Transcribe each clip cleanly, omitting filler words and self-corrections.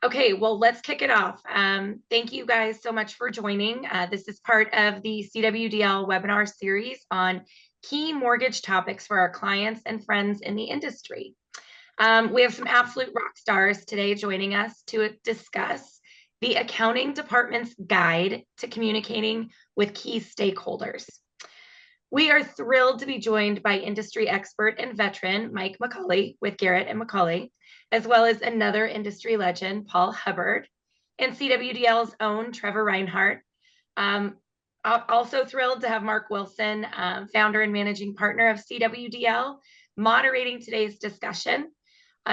Okay, well, let's kick it off. Thank you guys so much for joining. This is part of the CWDL webinar series on key mortgage topics for our clients and friends in the industry. We have some absolute rock stars today joining us to discuss the accounting department's guide to communicating with key stakeholders. We are thrilled to be joined by industry expert and veteran Mike McAuley with Garrett and McAuley, as well as another industry legend, Paul Hubbard, and CWDL's own Trevor Reinhart. Also thrilled to have Mark Wilson, founder and managing partner of CWDL, moderating today's discussion.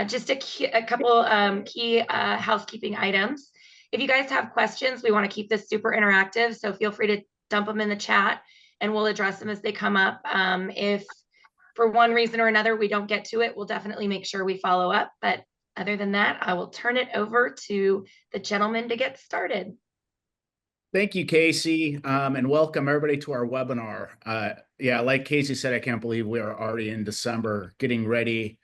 Just a couple key housekeeping items. If you guys have questions, we want to keep this super interactive, so feel free to dump them in the chat and we'll address them as they come up. If for one reason or another we don't get to it, we'll definitely make sure we follow up. But other than that, I will turn it over to the gentleman to get started. Thank you, Casey, and welcome everybody to our webinar. Yeah, like Casey said, I can't believe we are already in December, getting ready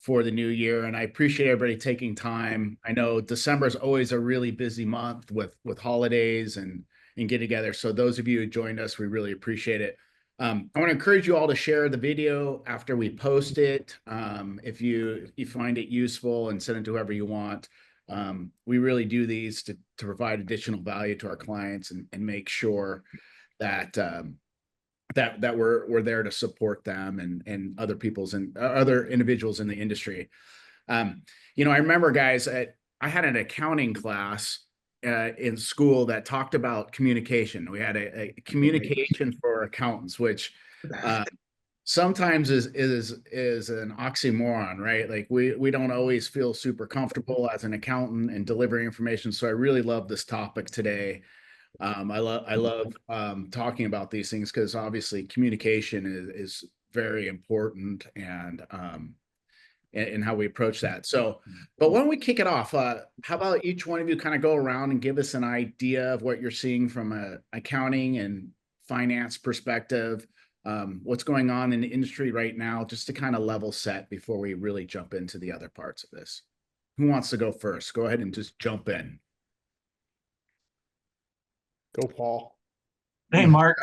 for the new year, and I appreciate everybody taking time. I know December is always a really busy month with holidays and get together. So those of you who joined us, we really appreciate it. I want to encourage you all to share the video after we post it. If you find it useful, and send it to whoever you want. We really do these to provide additional value to our clients and make sure that that we're there to support them and other people's and other individuals in the industry. I remember, guys, I had an accounting class in school that talked about communication. We had a communication for accountants, which sometimes is an oxymoron, right? Like we don't always feel super comfortable as an accountant in delivering information. So I really love this topic today. I love talking about these things because obviously communication is very important and how we approach that. So, but when we kick it off, how about each one of you kind of go around and give us an idea of what you're seeing from a accounting and finance perspective, what's going on in the industry right now, just to kind of level set before we really jump into the other parts of this. Who wants to go first? Go ahead and just jump in. Go, Paul. Hey, Mark,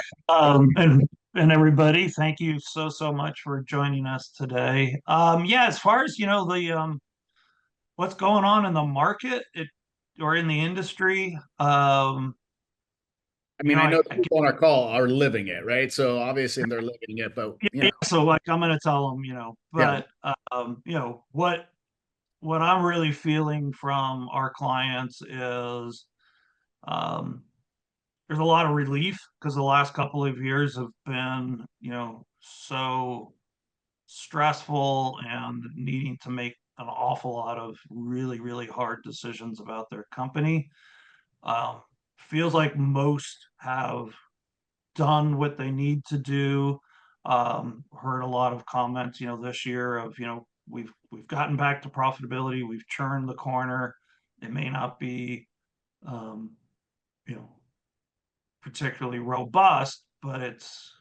and everybody, thank you so much for joining us today. Yeah, as far as the what's going on in the market or in the industry, I mean, I know the people on our call are living it, right? So obviously they're living it, but so like I'm going to tell them, but what I'm really feeling from our clients is there's a lot of relief because the last couple of years have been, so stressful and needing to make an awful lot of really hard decisions about their company. Feels like most have done what they need to do. Heard a lot of comments, this year of, we've gotten back to profitability, we've turned the corner. It may not be, particularly robust, but it's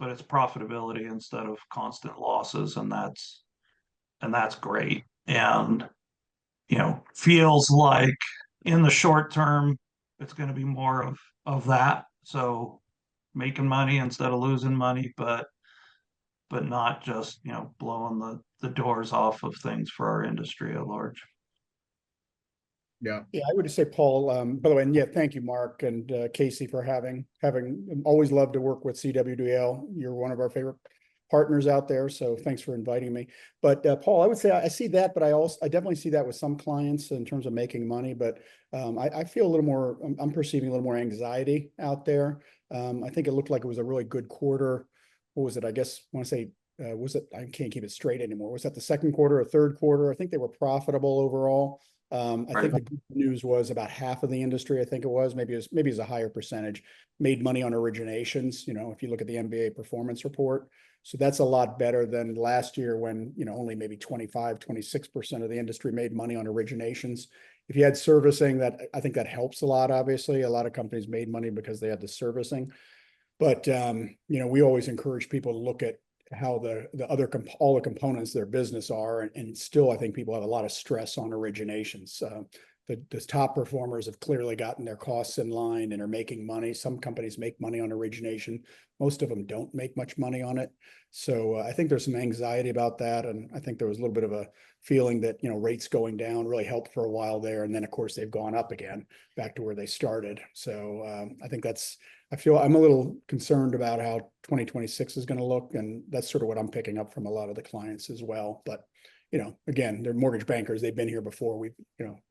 profitability instead of constant losses, and that's great. And feels like in the short term it's going to be more of that. So making money instead of losing money, but not just blowing the doors off of things for our industry at large. Yeah, I would say, Paul, by the way, and yeah, thank you, Mark and Casey, for having always loved to work with CWDL. You're one of our favorite partners out there, so thanks for inviting me. But Paul, I would say I see that, but I definitely see that with some clients in terms of making money. But I feel a little more, I'm perceiving a little more anxiety out there. I think it looked like it was a really good quarter. What was it? I guess I want to say, was it? I can't keep it straight anymore. Was that the second quarter or third quarter? I think they were profitable overall. I think the good news was about half of the industry, I think it was, maybe it's a higher percentage, made money on originations, if you look at the MBA performance report. So that's a lot better than last year when, only maybe 26% of the industry made money on originations. If you had servicing, I think that helps a lot, obviously. A lot of companies made money because they had the servicing. But, we always encourage people to look at how all the components of their business are, and still I think people have a lot of stress on originations. the top performers have clearly gotten their costs in line and are making money. Some companies make money on origination. Most of them don't make much money on it. So I think there's some anxiety about that. And I think there was a little bit of a feeling that, rates going down really helped for a while there. And then of course they've gone up again back to where they started. So I think I'm a little concerned about how 2026 is going to look. And that's sort of what I'm picking up from a lot of the clients as well. But again, they're mortgage bankers. They've been here before. We've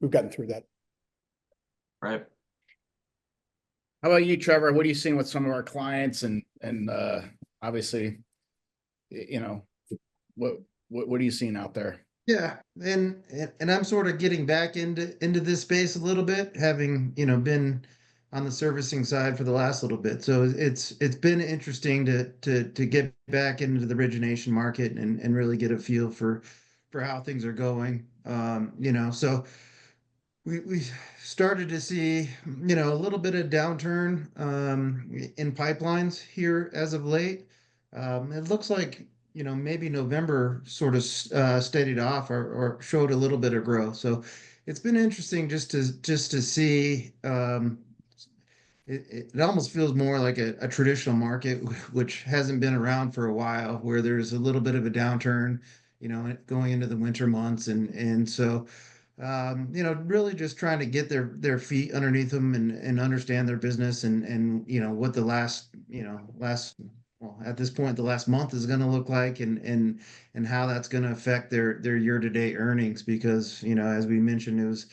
gotten through that. Right. How about you, Trevor? What are you seeing with some of our clients and obviously, what are you seeing out there? Yeah, and I'm sort of getting back into this space a little bit, having been on the servicing side for the last little bit. So it's been interesting to get back into the origination market and really get a feel for how things are going. So we started to see a little bit of downturn in pipelines here as of late. It looks like maybe November sort of steadied off or showed a little bit of growth. So it's been interesting just to see. It almost feels more like a traditional market, which hasn't been around for a while, where there's a little bit of a downturn, going into the winter months, and so really just trying to get their feet underneath them and understand their business and what the last well, at this point, the last month is going to look like and how that's going to affect their year-to-date earnings, because as we mentioned, it was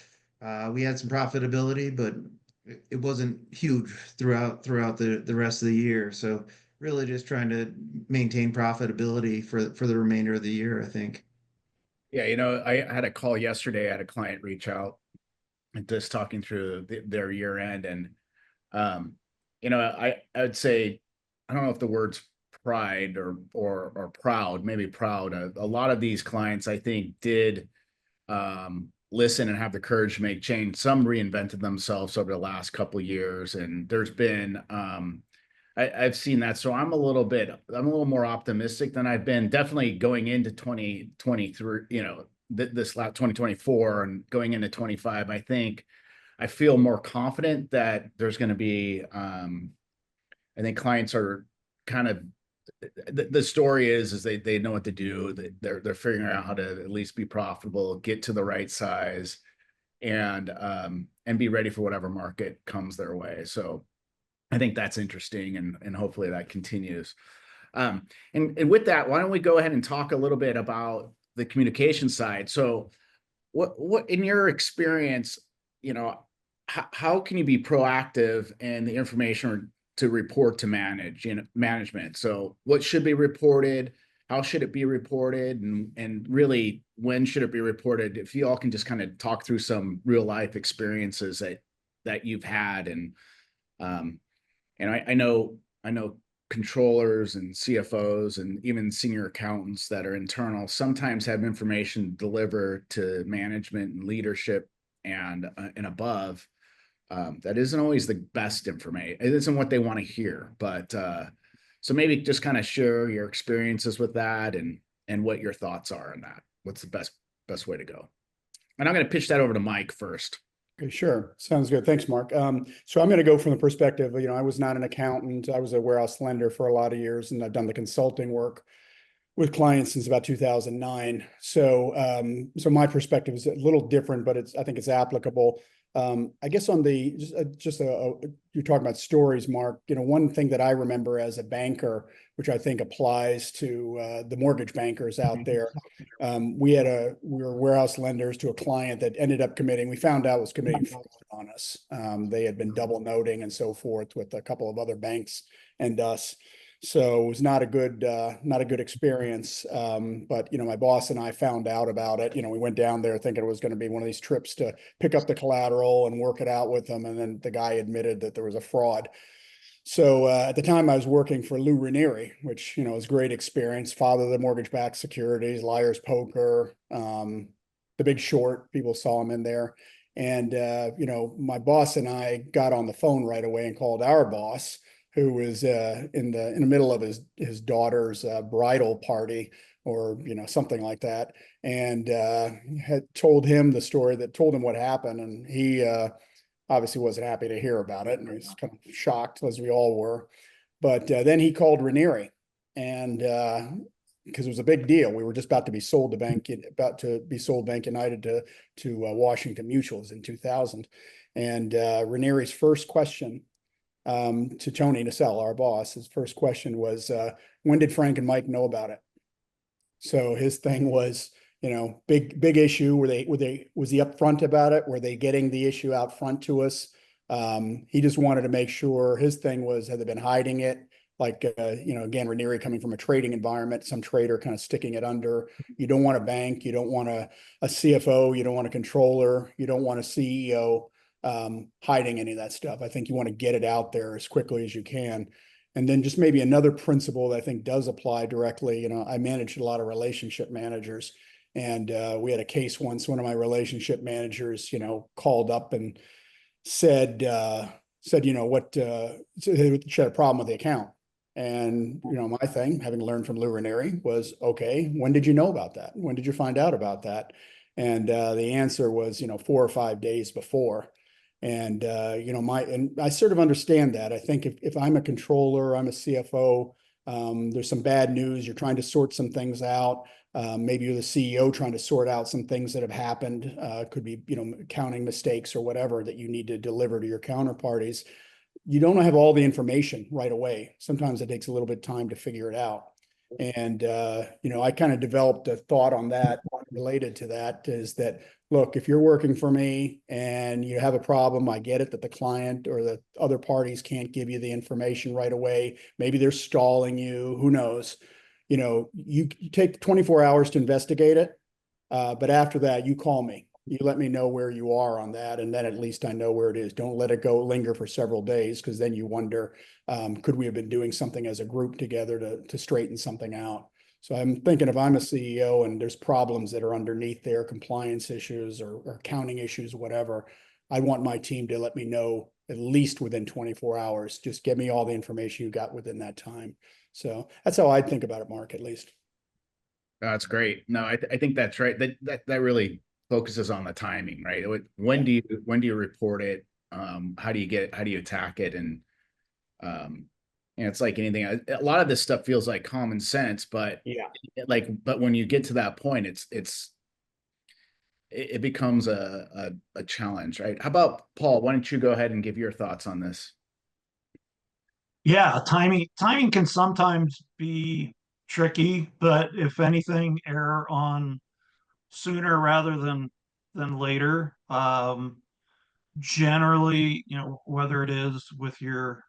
we had some profitability, but it wasn't huge throughout the rest of the year. So really just trying to maintain profitability for the remainder of the year, I think. Yeah, I had a call yesterday. I had a client reach out and just talking through their year end, and I would say, I don't know if the word's pride or proud, maybe proud. A lot of these clients, I think, did listen and have the courage to make change. Some reinvented themselves over the last couple of years, and there's been I've seen that. So I'm a little more optimistic than I've been, definitely going into 2023, this last 2024 and going into 25. I feel more confident that there's going to be, I think clients are kind of, the story is they know what to do. They're figuring out how to at least be profitable, get to the right size, and be ready for whatever market comes their way. So I think that's interesting, and hopefully that continues. And with that, why don't we go ahead and talk a little bit about the communication side? So what in your experience, how can you be proactive in the information to report to management? So what should be reported? How should it be reported? And really, when should it be reported? If you all can just kind of talk through some real life experiences that you've had. And I know controllers and CFOs and even senior accountants that are internal sometimes have information delivered to management and leadership and above. That isn't always the best information. It isn't what they want to hear, but so maybe just kind of share your experiences with that and what your thoughts are on that. What's the best way to go? And I'm going to pitch that over to Mike first. Okay, sure. Sounds good. Thanks, Mark. So I'm going to go from the perspective, I was not an accountant. I was a warehouse lender for a lot of years, and I've done the consulting work with clients since about 2009. So my perspective is a little different, but I think it's applicable. I guess on the you're talking about stories, Mark. One thing that I remember as a banker, which I think applies to the mortgage bankers out there. We were warehouse lenders to a client that ended up committing. We found out was committing fraud on us. They had been double noting and so forth with a couple of other banks and us. So it was not a good experience. But my boss and I found out about it. We went down there thinking it was going to be one of these trips to pick up the collateral and work it out with them. And then the guy admitted that there was a fraud. So at the time I was working for Lou Ranieri, which was great experience. Father of the mortgage-backed securities, Liar's Poker, The Big Short. People saw him in there. And my boss and I got on the phone right away and called our boss, who was in the middle of his daughter's bridal party or, you know, something like that. And had told him the story, that told him what happened. And he obviously wasn't happy to hear about it. And he was kind of shocked, as we all were. But then he called Ranieri, and because it was a big deal. We were just about to be sold to Bank United to Washington Mutuals in 2000. And Ranieri's first question to Tony Nacelle, our boss, his first question was, when did Frank and Mike know about it? So his thing was, you know, big issue. Was he upfront about it? Were they getting the issue out front to us? He just wanted to make sure. His thing was, had they been hiding it? Like, you know, again, Ranieri coming from a trading environment, some trader kind of sticking it under. You don't want a bank, you don't want a CFO, you don't want a controller, you don't want a CEO hiding any of that stuff. I think you want to get it out there as quickly as you can. And then just maybe another principle that I think does apply directly. You know, I managed a lot of relationship managers, and we had a case once. One of my relationship managers, you know, called up and said, you know, what, she had a problem with the account. And, you know, my thing, having learned from Lou Ranieri, was, okay, when did you know about that? When did you find out about that? And the answer was, you know, 4 or 5 days before. And, you know, and I sort of understand that. I think if I'm a controller, I'm a CFO, there's some bad news, you're trying to sort some things out. Maybe you're the CEO trying to sort out some things that have happened. Could be, you know, accounting mistakes or whatever that you need to deliver to your counterparties. You don't have all the information right away. Sometimes it takes a little bit of time to figure it out. And, you know, I kind of developed a thought on that related to that, is that, look, if you're working for me and you have a problem, I get it that the client or the other parties can't give you the information right away. Maybe they're stalling you, who knows? You know, you take 24 hours to investigate it. But after that, you call me. You let me know where you are on that, and then at least I know where it is. Don't let it go linger for several days, because then you wonder, could we have been doing something as a group together to straighten something out? So I'm thinking, if I'm a CEO and there's problems that are underneath there, compliance issues or accounting issues, whatever, I want my team to let me know at least within 24 hours. Just get me all the information you got within that time. So that's how I think about it, Mark, at least. That's great. No, I think that's right. That really focuses on the timing, right? When do you report it? How do you attack it? And it's like anything. A lot of this stuff feels like common sense, but but when you get to that point, it becomes a challenge, right? How about Paul? Why don't you go ahead and give your thoughts on this? Yeah, timing can sometimes be tricky, but if anything, err on sooner rather than later. Generally, you know, whether it is with your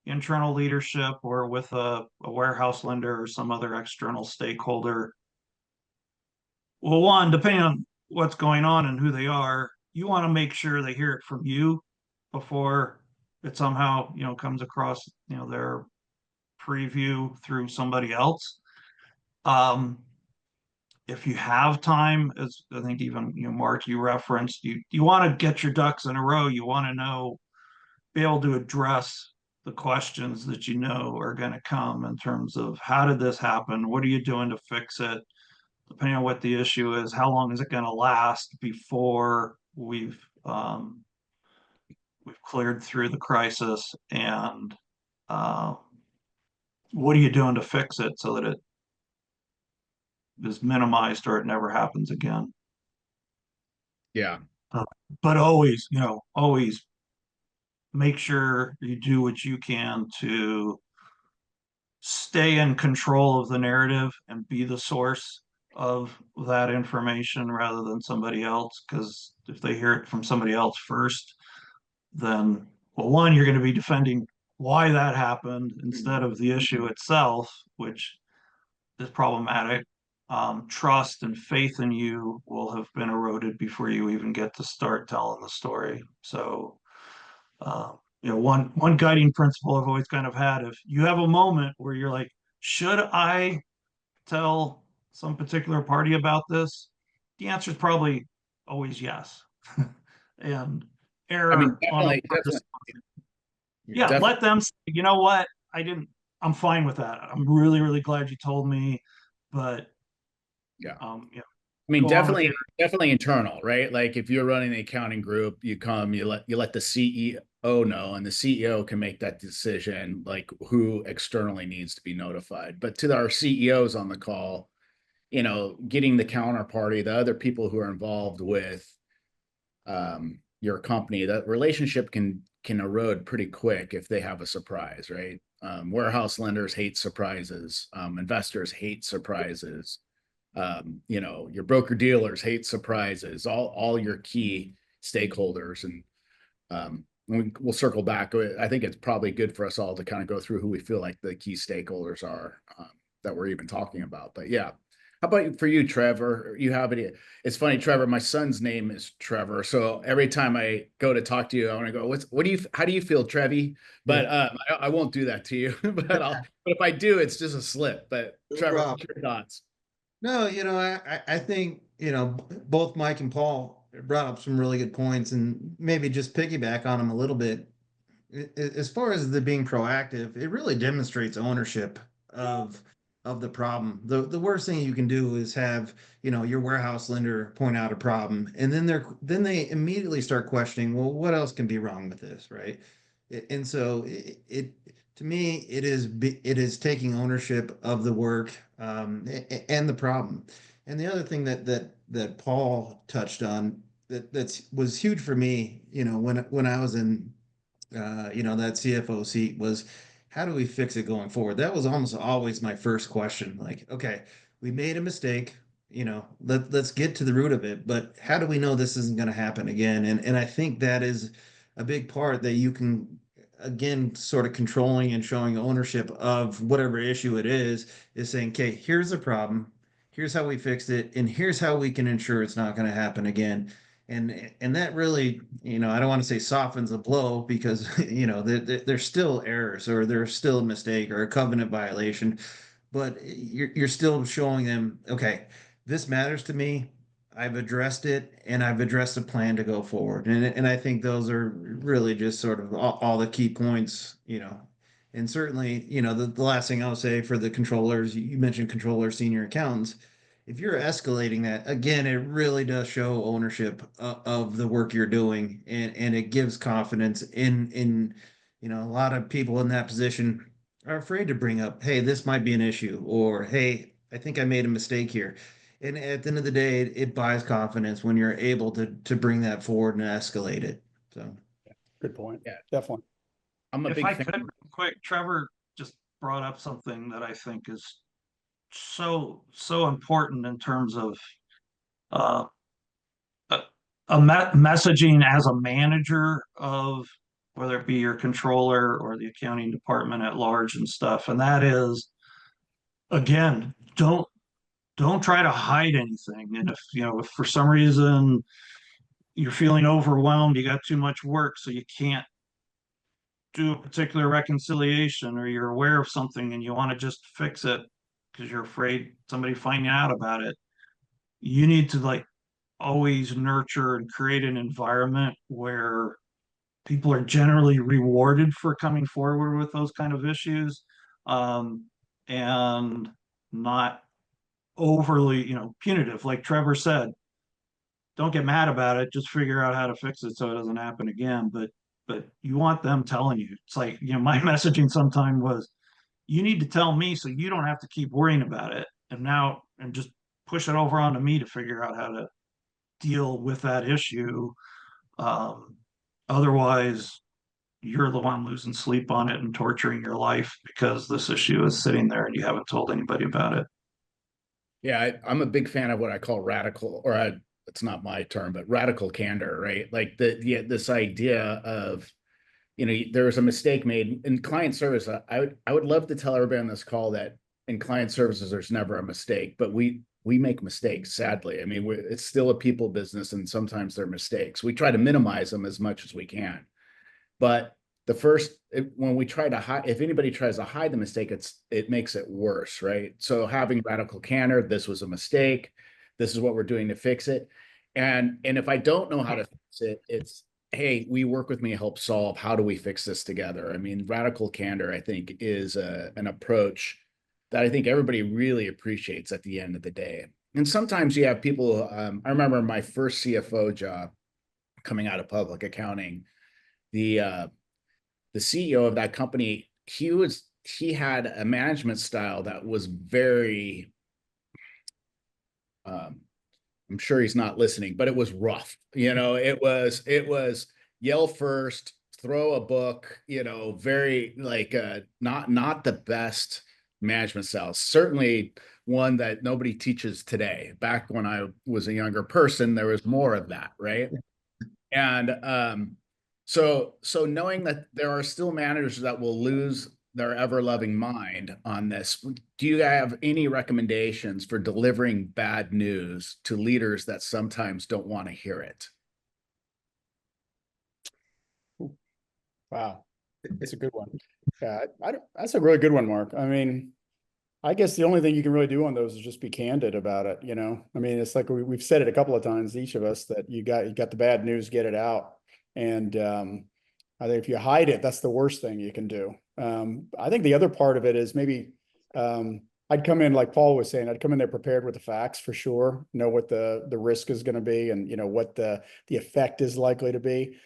internal leadership or with a warehouse lender or some other external stakeholder. Well, one, depending on what's going on and who they are, you want to make sure they hear it from you before it somehow, you know, comes across, you know, their preview through somebody else. If you have time, as I think even, you know, Mark, you referenced, you want to get your ducks in a row. You want to know, be able to address the questions that you know are going to come in terms of, how did this happen? What are you doing to fix it? Depending on what the issue is, how long is it going to last before we've cleared through the crisis, and what are you doing to fix it so that it is minimized or it never happens again? Yeah. But always, you know, always make sure you do what you can to stay in control of the narrative and be the source of that information rather than somebody else. Because if they hear it from somebody else first, then, well, one, you're going to be defending why that happened instead of the issue itself, which is problematic. Trust and faith in you will have been eroded before you even get to start telling the story. So, you know, one guiding principle I've always kind of had: if you have a moment where you're like, should I tell some particular party about this? The answer is probably always yes. And error on Definitely. yeah, let them say, you know what, I'm fine with that. I'm really, really glad you told me, but Yeah. yeah. I mean, Go on with definitely internal, right? Like if you're running the accounting group, you let the CEO know, and the CEO can make that decision, like who externally needs to be notified. But to our CEOs on the call, getting the counterparty, the other people who are involved with your company, that relationship can erode pretty quick if they have a surprise, right? Warehouse lenders hate surprises. Investors hate surprises. Your broker dealers hate surprises, all your key stakeholders. And we'll circle back. I think it's probably good for us all to kind of go through who we feel like the key stakeholders are that we're even talking about. But yeah, how about for you, Trevor? You have it. It's funny, Trevor, my son's name is Trevor. So every time I go to talk to you, I want to go, how do you feel, Trevi? But I won't do that to you. But if I do, it's just a slip. But No Trevor, problem. what's your thoughts? No, I think, both Mike and Paul brought up some really good points, and maybe just piggyback on them a little bit. As far as the being proactive, it really demonstrates ownership of the problem. The worst thing you can do is have, your warehouse lender point out a problem, and then they immediately start questioning, well, what else can be wrong with this, right? And so it to me, it is taking ownership of the work, and the problem. And the other thing that Paul touched on that was huge for me, when I was in that CFO seat, was how do we fix it going forward? That was almost always my first question. Like, okay, we made a mistake, let's get to the root of it, but how do we know this isn't going to happen again? And I think that is a big part that you can, again, sort of controlling and showing ownership of whatever issue it is saying, okay, here's the problem, here's how we fixed it, and here's how we can ensure it's not going to happen again. And that really, I don't want to say softens the blow, because there's still errors, or there's still a mistake or a covenant violation, but you're still showing them, okay, this matters to me, I've addressed it, and I've addressed a plan to go forward. And I think those are really just sort of all the key points. And certainly, the last thing I'll say for the controllers, you mentioned controllers, senior accountants. If you're escalating that, again, it really does show ownership of the work you're doing, and it gives confidence in a lot of people in that position are afraid to bring up, hey, this might be an issue, or hey, I think I made a mistake here. And at the end of the day, it buys confidence when you're able to bring that forward and escalate it. So Good point. Yeah. Definitely. I'm a If big I fan. could, real quick, Trevor just brought up something that I think is so important in terms of uh, messaging as a manager of, whether it be your controller or the accounting department at large and stuff. And that is, again, don't try to hide anything. And if for some reason you're feeling overwhelmed, you got too much work, so you can't do a particular reconciliation, or you're aware of something and you want to just fix it because you're afraid somebody finding out about it, you need to always nurture and create an environment where people are generally rewarded for coming forward with those kind of issues, and not overly, punitive. Like Trevor said, don't get mad about it. Just figure out how to fix it so it doesn't happen again. But you want them telling you. It's like, my messaging sometime was, you need to tell me so you don't have to keep worrying about it. And just push it over onto me to figure out how to deal with that issue. Otherwise, you're the one losing sleep on it and torturing your life because this issue is sitting there and you haven't told anybody about it. Yeah, I'm a big fan of what I call radical, it's not my term, but radical candor, right? Like this idea of, there was a mistake made in client service. I would love to tell everybody on this call that in client services, there's never a mistake, but we make mistakes, sadly. I mean, it's still a people business, and sometimes they're mistakes. We try to minimize them as much as we can. But when we try to hide, if anybody tries to hide the mistake, it makes it worse, right? So having radical candor, this was a mistake, this is what we're doing to fix it. And if I don't know how to fix it, it's hey, we work with me, help solve. How do we fix this together? I mean, radical candor, I think, is an approach that I think everybody really appreciates at the end of the day. And sometimes you have people, I remember my first CFO job coming out of public accounting, the CEO of that company, he had a management style that was very, I'm sure he's not listening, but it was rough. It was yell first, throw a book, very like not the best management style. Certainly one that nobody teaches today. Back when I was a younger person, there was more of that, right? And so knowing that there are still managers that will lose their ever-loving mind on this, do you have any recommendations for delivering bad news to leaders that sometimes don't want to hear it? Wow, that's a good one. Yeah, that's a really good one, Mark. I mean, I guess the only thing you can really do on those is just be candid about it. I mean, it's like we've said it a couple of times, each of us, that you got the bad news, get it out. And I think if you hide it, that's the worst thing you can do. I think the other part of it is maybe I'd come in, like Paul was saying, I'd come in there prepared with the facts for sure, know what the risk is going to be, and what the effect is likely to be.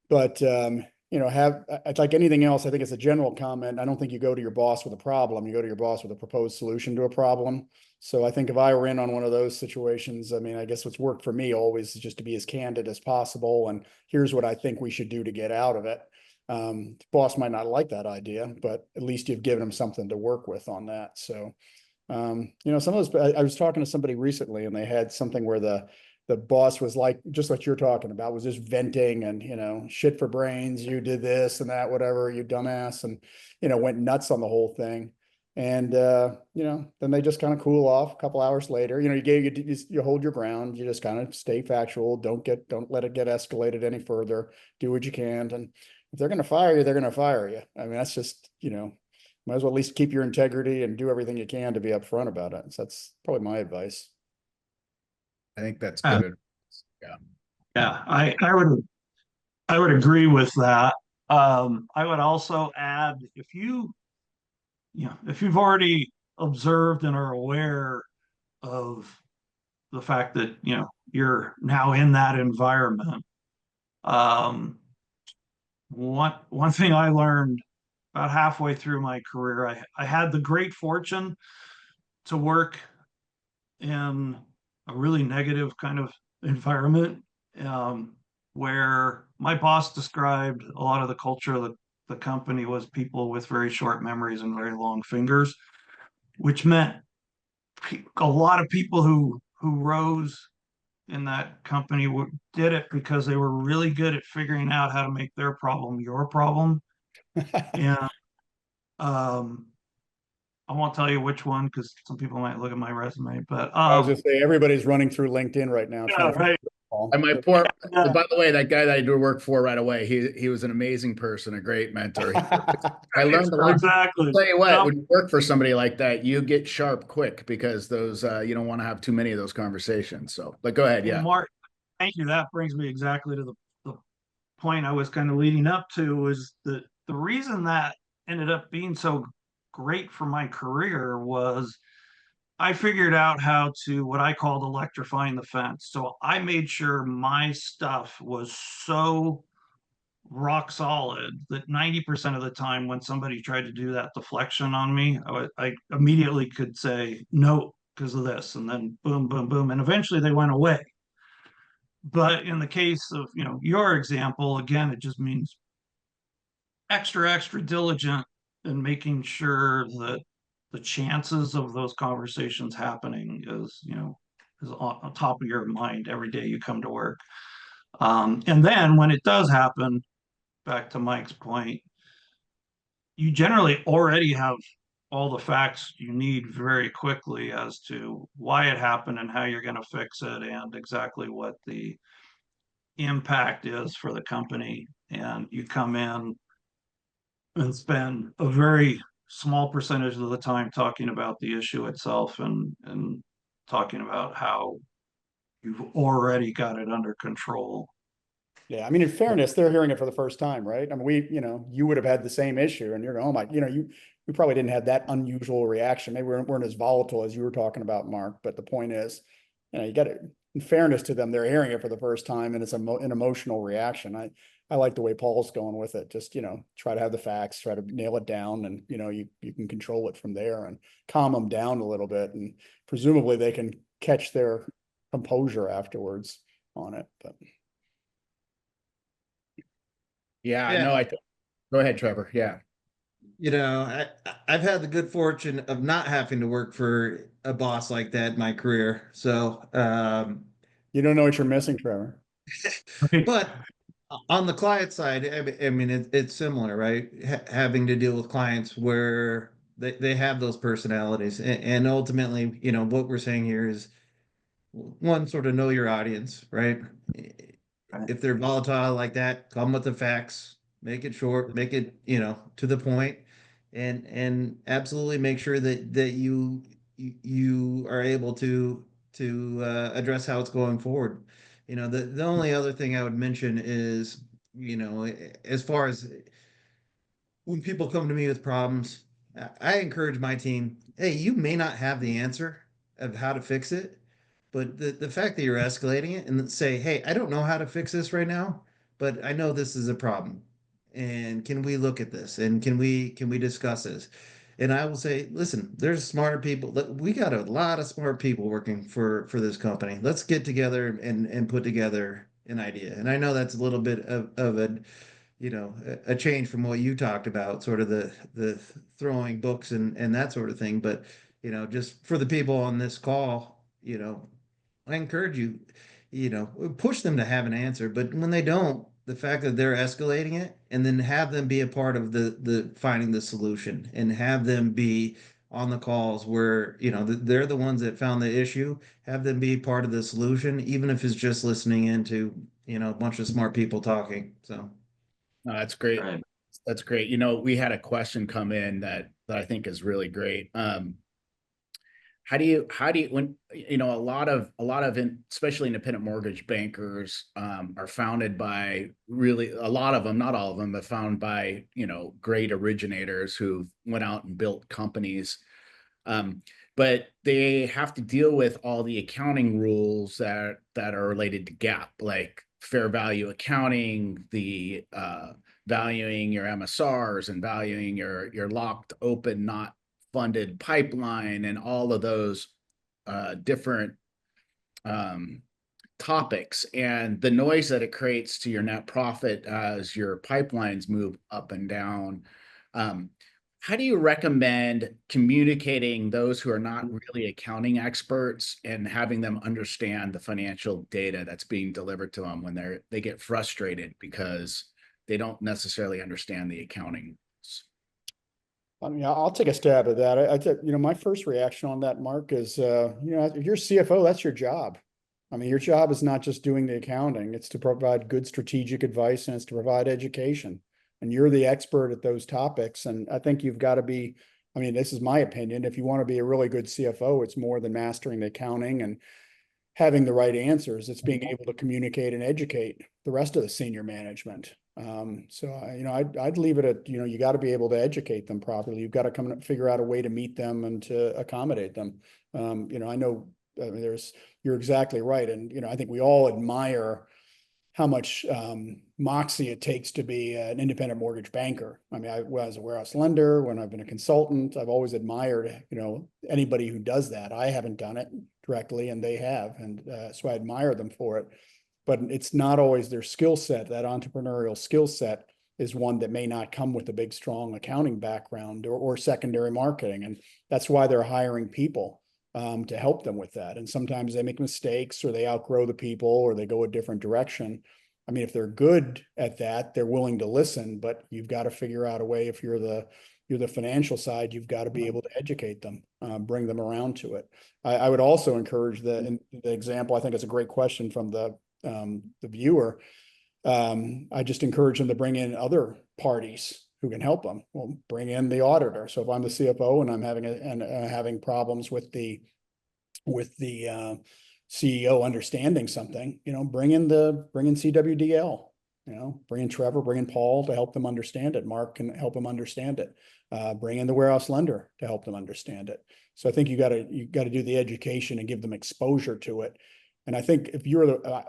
But it's like anything else. I think it's a general comment. I don't think you go to your boss with a problem. You go to your boss with a proposed solution to a problem. So I think if I were in on one of those situations, I mean, I guess what's worked for me always is just to be as candid as possible. And here's what I think we should do to get out of it. The boss might not like that idea, but at least you've given them something to work with on that. So, some of those, I was talking to somebody recently and they had something where the boss was like, just like you're talking about, was just venting and, shit for brains. You did this and that, whatever, you dumbass, and, went nuts on the whole thing. And, then they just kind of cool off a couple hours later. You hold your ground, you just kind of stay factual. Don't let it get escalated any further. Do what you can. And if they're going to fire you, they're going to fire you. I mean, that's just, might as well at least keep your integrity and do everything you can to be upfront about it. So that's probably my advice. I think that's good. Yeah, I would agree with that. I would also add, if you've already observed and are aware of the fact that you're now in that environment, one thing I learned about halfway through my career, I had the great fortune to work in a really negative kind of environment, where my boss described a lot of the culture of the company was people with very short memories and very long fingers, which meant a lot of people who rose in that company did it because they were really good at figuring out how to make their problem your problem. And I won't tell you which one because some people might look at my resume, but I was just saying, everybody's running through LinkedIn right now. Yeah, right. And my poor, by the way, that guy that I do work for right away, he was an amazing person, a great mentor. I learned a lot. Exactly. I'll tell you what, when you work for somebody like that, you get sharp quick because those you don't want to have too many of those conversations. So, but go ahead, yeah. Mark, thank you. That brings me exactly to the point I was kind of leading up to, was that the reason that ended up being so great for my career was I figured out how to, what I called electrifying the fence. So I made sure my stuff was so rock solid that 90% of the time when somebody tried to do that deflection on me, I immediately could say no because of this, and then boom, boom, boom, and eventually they went away. But in the case of your example, again, it just means extra diligent in making sure that the chances of those conversations happening is on top of your mind every day you come to work. And then when it does happen, back to Mike's point, you generally already have all the facts you need very quickly as to why it happened and how you're going to fix it and exactly what the impact is for the company. And you come in and spend a very small percentage of the time talking about the issue itself and talking about how you've already got it under control. Yeah, I mean, in fairness, they're hearing it for the first time, right? I mean, you would have had the same issue and you're going, oh my, we probably didn't have that unusual reaction. Maybe we weren't as volatile as you were talking about, Mark, but the point is, you got to, in fairness to them, they're hearing it for the first time and it's an emotional reaction. I like the way Paul's going with it. Just, try to have the facts, try to nail it down and, you can control it from there and calm them down a little bit. And presumably they can catch their composure afterwards on it, but. Yeah, Yeah. no, go ahead, Trevor. Yeah. I've had the good fortune of not having to work for a boss like that in my career. So, You don't know what you're missing, Trevor. but on the client side, I mean, it's similar, right? Having to deal with clients where they have those personalities. And ultimately, what we're saying here is one, sort of know your audience, right? If they're volatile like that, come with the facts, make it short, make it, to the point, and absolutely make sure that you are able to address how it's going forward. The only other thing I would mention is, as far as when people come to me with problems, I encourage my team, hey, you may not have the answer of how to fix it, but the fact that you're escalating it and then say, hey, I don't know how to fix this right now, but I know this is a problem. And can we look at this? And can we discuss this? And I will say, listen, there's smarter people. We got a lot of smart people working for this company. Let's get together and put together an idea. And I know that's a little bit of a change from what you talked about, sort of the throwing books and that sort of thing. But just for the people on this call, I encourage you, push them to have an answer. But when they don't, the fact that they're escalating it, and then have them be a part of the finding the solution, and have them be on the calls where they're the ones that found the issue. Have them be part of the solution, even if it's just listening into a bunch of smart people talking. So. No, that's great. Right. That's great. We had a question come in that I think is really great. How do you when a lot of especially independent mortgage bankers are founded by really a lot of them, not all of them, but found by great originators who went out and built companies. But they have to deal with all the accounting rules that are related to GAAP, like fair value accounting, the valuing your MSRs and valuing your locked open not funded pipeline and all of those different topics, and the noise that it creates to your net profit as your pipelines move up and down. How do you recommend communicating those who are not really accounting experts and having them understand the financial data that's being delivered to them when they get frustrated because they don't necessarily understand the accounting? I mean, I'll take a stab at that. I think, my first reaction on that, Mark, is, if you're CFO, that's your job. I mean, your job is not just doing the accounting, it's to provide good strategic advice and it's to provide education. And you're the expert at those topics. And I think you've got to be, I mean, this is my opinion. If you want to be a really good CFO, it's more than mastering the accounting and having the right answers. It's being able to communicate and educate the rest of the senior management. I'd leave it at, you got to be able to educate them properly. You've got to come and figure out a way to meet them and to accommodate them. I know you're exactly right. And, I think we all admire how much moxie it takes to be an independent mortgage banker. I mean, I was a warehouse lender, when I've been a consultant, I've always admired, anybody who does that. I haven't done it directly and they have. And so I admire them for it. But it's not always their skill set. That entrepreneurial skill set is one that may not come with a big, strong accounting background or secondary marketing. And that's why they're hiring people to help them with that. And sometimes they make mistakes or they outgrow the people or they go a different direction. I mean, if they're good at that, they're willing to listen, but you've got to figure out a way. If you're the financial side, you've got to be able to educate them, bring them around to it. I would also encourage the example. I think it's a great question from the viewer. I just encourage them to bring in other parties who can help them. Well, bring in the auditor. So if I'm the CFO and I'm having problems with the CEO understanding something, bring in CWDL Bring in Trevor, bring in Paul to help them understand it. Mark can help them understand it. Bring in the warehouse lender to help them understand it. So I think you got to do the education and give them exposure to it. And I think if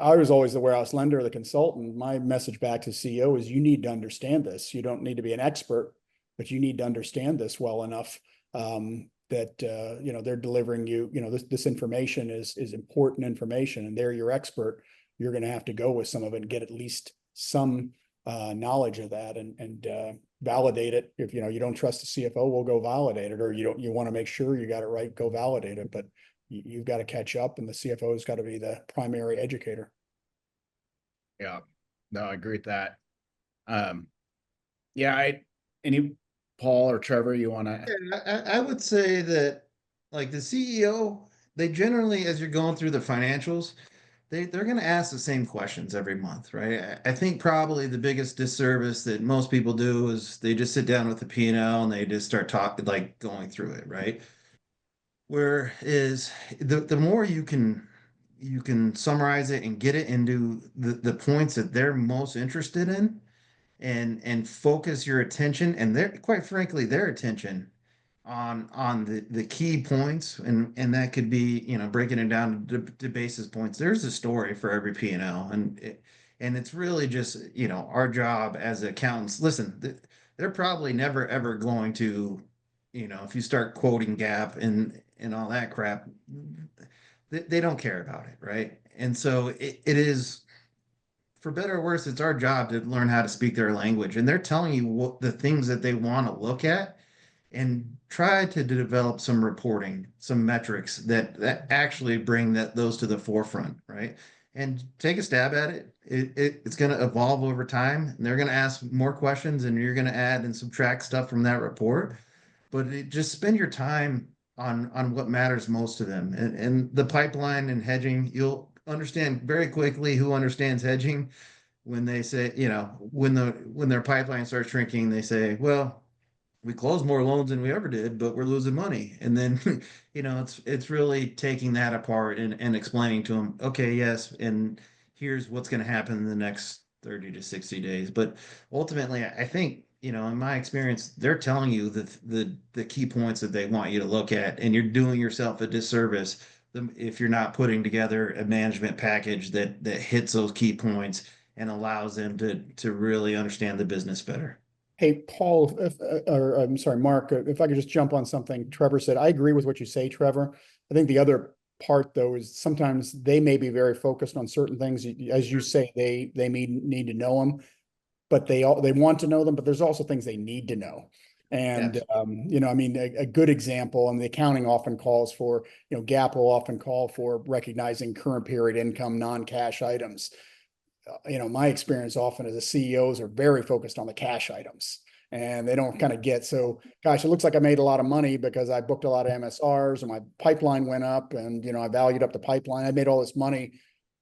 I was always the warehouse lender or the consultant, my message back to CEO is you need to understand this. You don't need to be an expert, but you need to understand this well enough that they're delivering you, this information is important information, and they're your expert. You're going to have to go with some of it and get at least some knowledge of that and validate it. If you don't trust the CFO, we'll go validate it, or you want to make sure you got it right, go validate it. But you've got to catch up, and the CFO has got to be the primary educator. Yeah, no, I agree with that. Yeah, any Paul or Trevor, you want to? I would say that like the CEO, they generally, as you're going through the financials, they're going to ask the same questions every month, right? I think probably the biggest disservice that most people do is they just sit down with the P&L and they just start talking, like going through it, right? Whereas the more you can summarize it and get it into the points that they're most interested in, and focus your attention and their, quite frankly, their attention on the key points, and that could be, breaking it down to basis points. There's a story for every P&L, and it's really just, our job as accountants. Listen, they're probably never ever going to, if you start quoting gap and all that crap, they don't care about it, right? And so it is, for better or worse, it's our job to learn how to speak their language. And they're telling you what the things that they want to look at, and try to develop some reporting, some metrics that actually bring those to the forefront, right? And take a stab at it. It's going to evolve over time, and they're going to ask more questions, and you're going to add and subtract stuff from that report. But just spend your time on what matters most to them. And the pipeline and hedging, you'll understand very quickly who understands hedging when they say, when their pipeline starts shrinking, they say, well, we closed more loans than we ever did, but we're losing money. And then, it's really taking that apart and explaining to them, okay, yes, and here's what's going to happen in the next 30 to 60 days. But ultimately, I think, in my experience, they're telling you the key points that they want you to look at, and you're doing yourself a disservice if you're not putting together a management package that hits those key points and allows them to really understand the business better. Hey, Paul, or I'm sorry, Mark, if I could just jump on something Trevor said. I agree with what you say, Trevor. I think the other part, though, is sometimes they may be very focused on certain things. As you say, they need to know them, but they want to know them, but there's also things they need to know. And, a good example, and the accounting often calls for, GAAP will often call for recognizing current period income, non-cash items. My experience often is the CEOs are very focused on the cash items, and they don't kind of get, so gosh, it looks like I made a lot of money because I booked a lot of MSRs and my pipeline went up, and I valued up the pipeline. I made all this money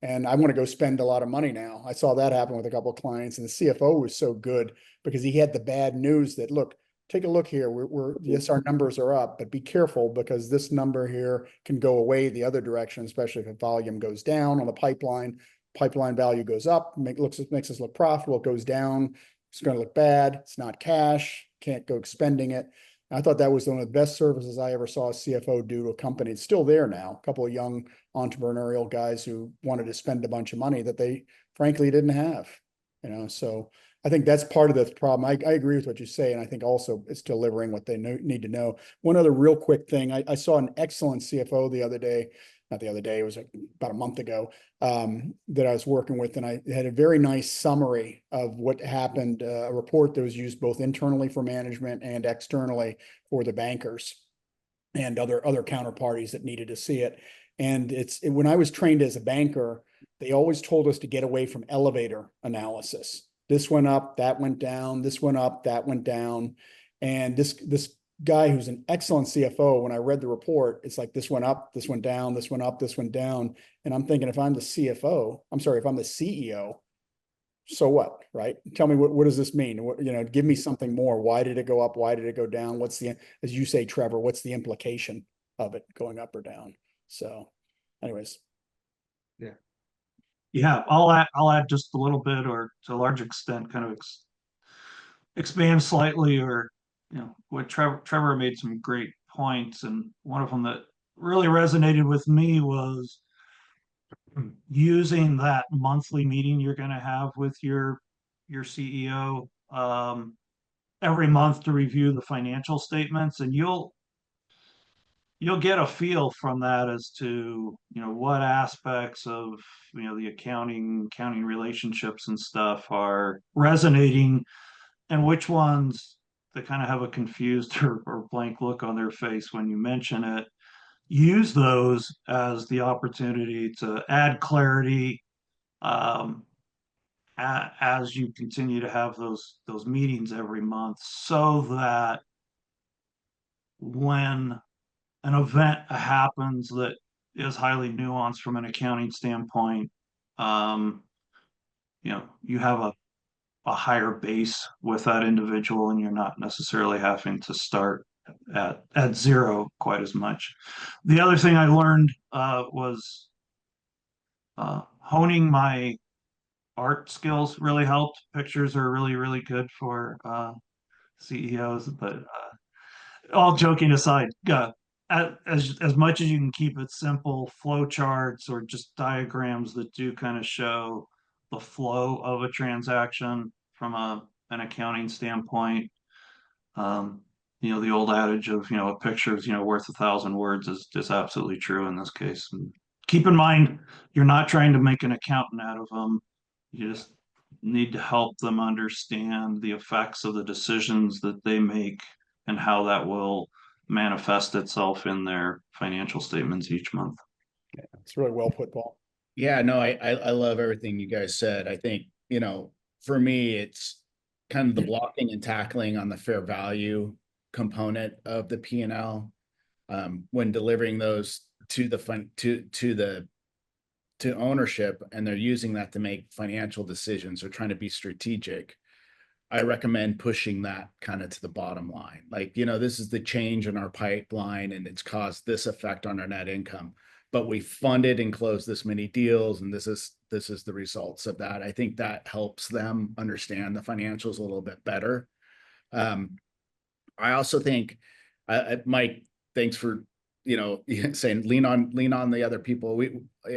and I want to go spend a lot of money now. I saw that happen with a couple of clients, and the CFO was so good because he had the bad news that, look, take a look here. Yes, our numbers are up, but be careful because this number here can go away the other direction, especially if volume goes down on the pipeline. Pipeline value goes up, makes us look profitable. It goes down, it's going to look bad. It's not cash, can't go spending it. I thought that was one of the best services I ever saw a CFO do to a company. It's still there now. A couple of young entrepreneurial guys who wanted to spend a bunch of money that they frankly didn't have. So I think that's part of the problem. I agree with what you say, and I think also it's delivering what they need to know. One other real quick thing, I saw an excellent CFO the other day. Not the other day, it was about a month ago, that I was working with, and I had a very nice summary of what happened, a report that was used both internally for management and externally for the bankers and other counterparties that needed to see it. And when I was trained as a banker, they always told us to get away from elevator analysis. This went up, that went down, this went up, that went down. And this guy who's an excellent CFO, when I read the report, it's like this went up, this went down, this went up, this went down. And I'm thinking, if I'm the CEO, so what, right? Tell me, what does this mean? Give me something more. Why did it go up? Why did it go down? As you say, Trevor, what's the implication of it going up or down? So anyways. Yeah. Yeah, I'll add just a little bit, or to a large extent, kind of expand slightly, or what Trevor made some great points, and one of them that really resonated with me was using that monthly meeting you're going to have with your CEO every month to review the financial statements, and you'll get a feel from that as to what aspects of the accounting relationships and stuff are resonating, and which ones that kind of have a confused or blank look on their face when you mention it. Use those as the opportunity to add clarity, um, as you continue to have those meetings every month, so that when an event happens that is highly nuanced from an accounting standpoint, um, you have a higher base with that individual, and you're not necessarily having to start at zero quite as much. The other thing I learned was honing my art skills really helped. Pictures are really, really good for CEOs, but all joking aside, as much as you can keep it simple, flow charts or just diagrams that do kind of show the flow of a transaction from an accounting standpoint. The old adage of a picture is worth 1,000 words is absolutely true in this case. And keep in mind, you're not trying to make an accountant out of them. You just need to help them understand the effects of the decisions that they make and how that will manifest itself in their financial statements each month. Yeah, it's really well put, Paul. Yeah, no, I love everything you guys said. I think, for me, it's kind of the blocking and tackling on the fair value component of the P&L, when delivering those to the fund, to ownership, and they're using that to make financial decisions or trying to be strategic. I recommend pushing that kind of to the bottom line. Like, this is the change in our pipeline and it's caused this effect on our net income, but we funded and closed this many deals, and this is the results of that. I think that helps them understand the financials a little bit better. I also think, Mike, thanks for saying lean on the other people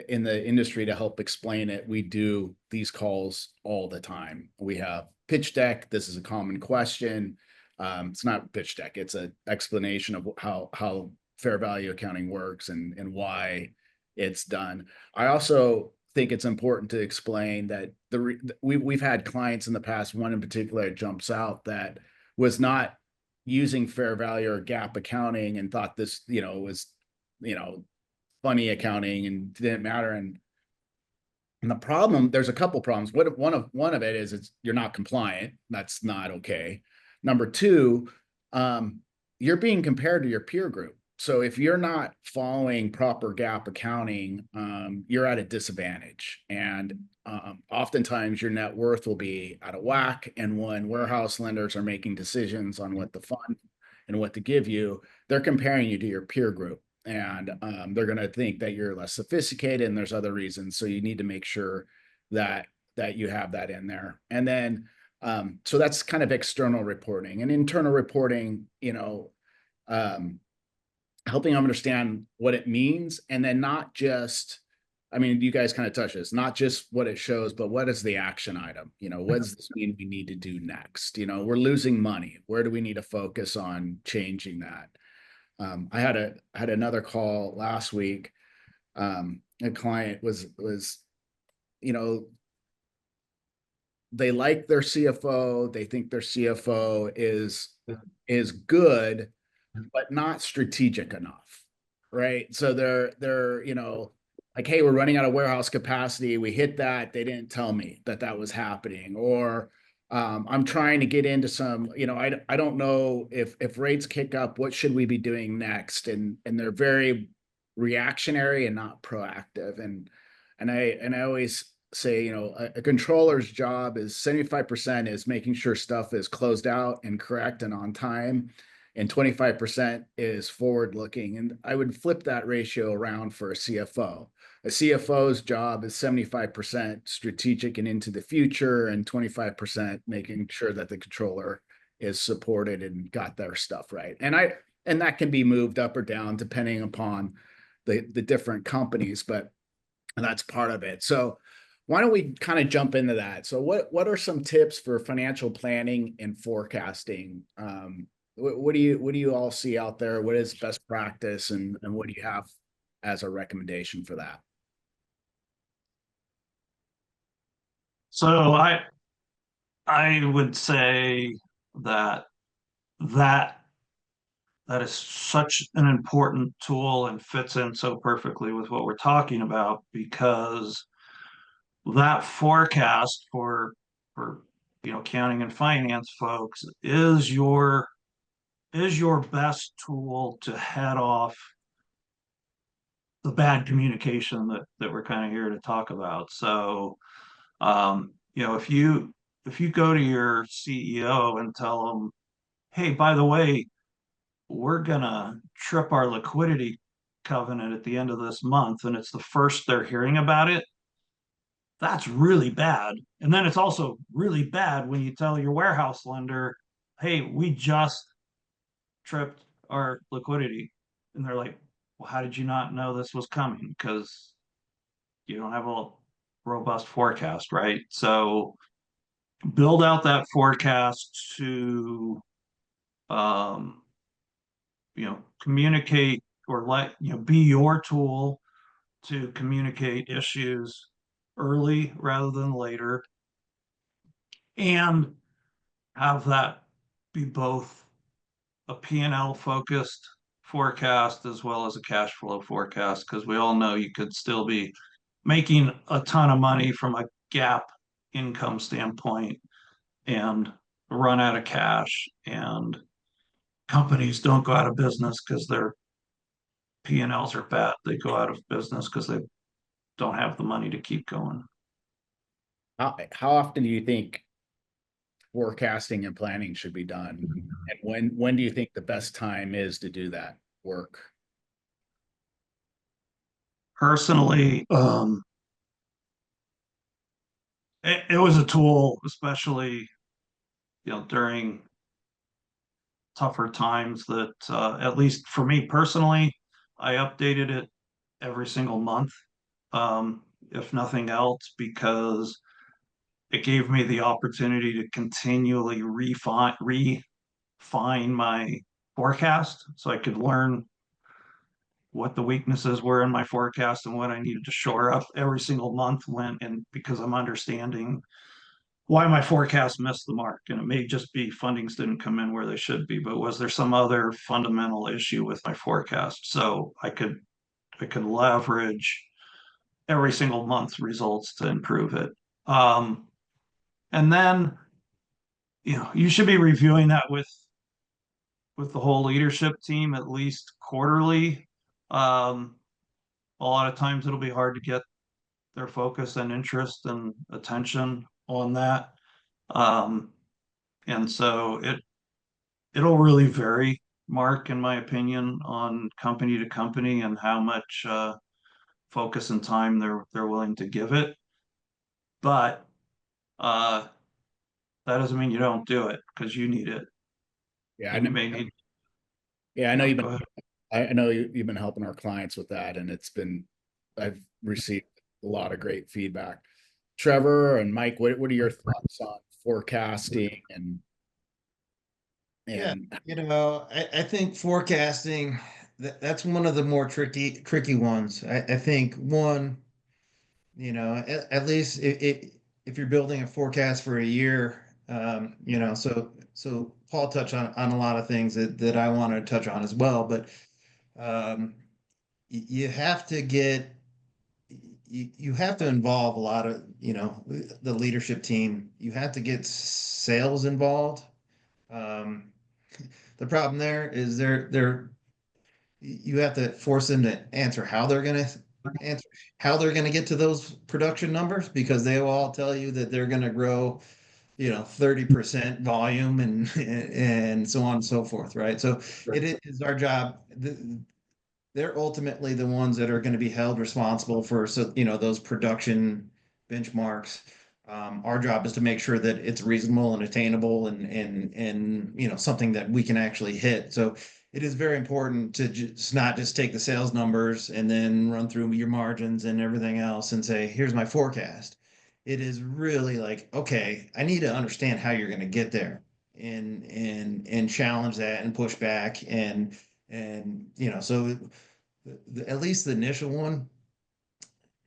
in the industry to help explain it. We do these calls all the time. We have pitch deck. This is a common question. It's not pitch deck. It's an explanation of how fair value accounting works and why it's done. I also think it's important to explain that we've had clients in the past, one in particular jumps out, that was not using fair value or GAAP accounting and thought this, was, funny accounting and didn't matter. And the problem, there's a couple problems. One of it is you're not compliant. That's not okay. Number two, you're being compared to your peer group. So if you're not following proper GAAP accounting, you're at a disadvantage. And oftentimes your net worth will be out of whack. And when warehouse lenders are making decisions on what to fund and what to give you, they're comparing you to your peer group. And they're going to think that you're less sophisticated, and there's other reasons. So you need to make sure that you have that in there. And then, so that's kind of external reporting. And internal reporting, helping them understand what it means, and then not just, you guys kind of touched this, not just what it shows, but what is the action item? What does this mean we need to do next? We're losing money. Where do we need to focus on changing that? I had another call last week. A client was, they like their CFO. They think their CFO is good, but not strategic enough, right? So they're like, hey, we're running out of warehouse capacity. We hit that. They didn't tell me that was happening. Or I'm trying to get into some, I don't know if rates kick up, what should we be doing next? And they're very reactionary and not proactive. And I always say, a controller's job is 75% is making sure stuff is closed out and correct and on time. and 25% is forward looking. And I would flip that ratio around for a CFO. A CFO's job is 75% strategic and into the future, and 25% making sure that the controller is supported and got their stuff right. And that can be moved up or down depending upon the different companies, but that's part of it. So why don't we kind of jump into that? So what are some tips for financial planning and forecasting? What do you all see out there? What is best practice, and what do you have as a recommendation for that? So I would say that that is such an important tool and fits in so perfectly with what we're talking about, because that forecast for accounting and finance folks is your best tool to head off the bad communication that we're kind of here to talk about. So if you go to your CEO and tell them, hey, by the way, we're gonna trip our liquidity covenant at the end of this month, and it's the first they're hearing about it, that's really bad. And then it's also really bad when you tell your warehouse lender, hey, we just tripped our liquidity. And they're like, well, how did you not know this was coming? Because you don't have a robust forecast, right? So build out that forecast to communicate, or be your tool to communicate issues early rather than later, and have that be both a P&L focused forecast as well as a cash flow forecast, because we all know you could still be making a ton of money from a GAAP income standpoint and run out of cash, and companies don't go out of business because their P&Ls are bad. They go out of business because they don't have the money to keep going. How often do you think forecasting and planning should be done? And when do you think the best time is to do that work? Personally, it was a tool, especially during tougher times, that at least for me personally, I updated it every single month, if nothing else, because it gave me the opportunity to continually refine my forecast, so I could learn what the weaknesses were in my forecast and what I needed to shore up every single month, because I'm understanding why my forecast missed the mark. And it may just be fundings didn't come in where they should be, but was there some other fundamental issue with my forecast? So I could leverage every single month's results to improve it. And then, you should be reviewing that with the whole leadership team at least quarterly. A lot of times it'll be hard to get their focus and interest and attention on that. And so it'll really vary, Mark, in my opinion, on company to company and how much focus and time they're willing to give it. But that doesn't mean you don't do it, because you need it. Yeah, and you may need. Yeah, I know you've Go been. ahead. I know you've been helping our clients with that, and I've received a lot of great feedback. Trevor and Mike, what are your thoughts on forecasting and I think forecasting, that's one of the more tricky ones. I think one, at least if you're building a forecast for a year, so Paul touched on a lot of things that I want to touch on as well, but you have to you have to involve a lot of, the leadership team. You have to get sales involved. The problem there is you have to force them to answer how they're going to get to those production numbers, because they will all tell you that they're going to grow 30% volume and so on and so forth, right? So it is our job. They're ultimately the ones that are going to be held responsible for, so those production benchmarks. Our job is to make sure that it's reasonable and attainable and something that we can actually hit. So it is very important to just not just take the sales numbers and then run through your margins and everything else and say, here's my forecast. It is really like, okay, I need to understand how you're going to get there and challenge that and push back so at least the initial one,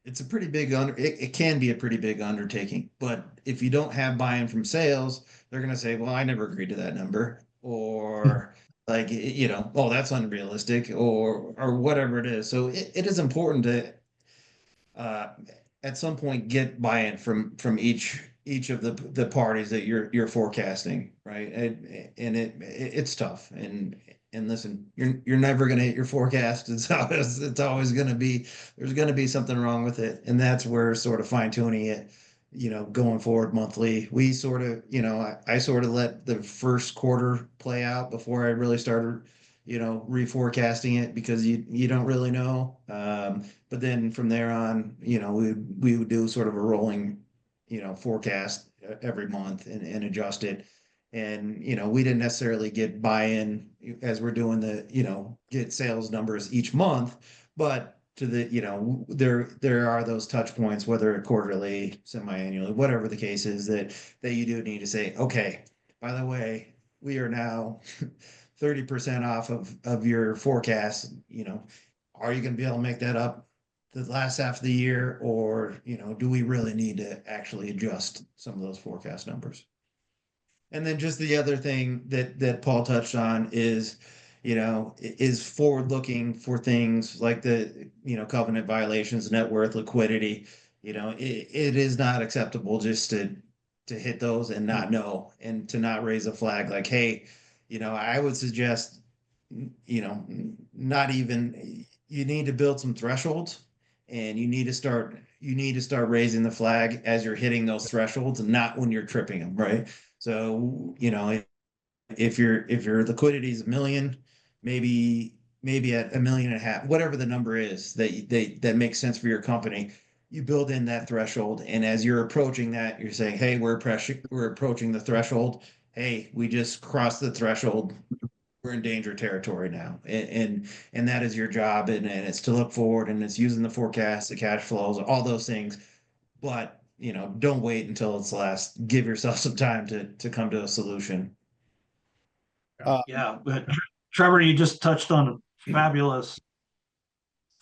it's a pretty big it can be a pretty big undertaking. But if you don't have buy-in from sales, they're going to say, well, I never agreed to that number, or like, oh, that's unrealistic, or whatever it is. So it is important to uh, at some point get buy-in from each of the parties that you're forecasting, right? And it's tough. And listen, you're never going to hit your forecast. It's always going to be, there's going to be something wrong with it, and that's where sort of fine tuning it, going forward monthly. We sort of, I sort of let the first quarter play out before I really started, reforecasting it, because you don't really know. But then from there on, we would do sort of a rolling, forecast every month and adjust it. And, we didn't necessarily get buy-in as we're doing get sales numbers each month, but there are those touch points, whether quarterly, semi-annually, whatever the case is, that you do need to say, okay, by the way, we are now 30% off of your forecast. Are you going to be able to make that up the last half of the year, or do we really need to actually adjust some of those forecast numbers? And then just the other thing that Paul touched on is forward looking for things like the covenant violations, net worth, liquidity. It is not acceptable just to hit those and not know, and to not raise a flag like, hey, I would suggest not even, you need to build some thresholds, and you need to start raising the flag as you're hitting those thresholds, and not when you're tripping them, right? So if your liquidity is $1 million, maybe at $1.5 million, whatever the number is that makes sense for your company, you build in that threshold. And as you're approaching that, you're saying, hey, we're approaching the threshold. Hey, we just crossed the threshold. We're in danger territory now. And that is your job. And it's to look forward, and it's using the forecast, the cash flows, all those things. But, don't wait until it's last. Give yourself some time to come to a solution. Yeah, but Trevor, you just touched on a fabulous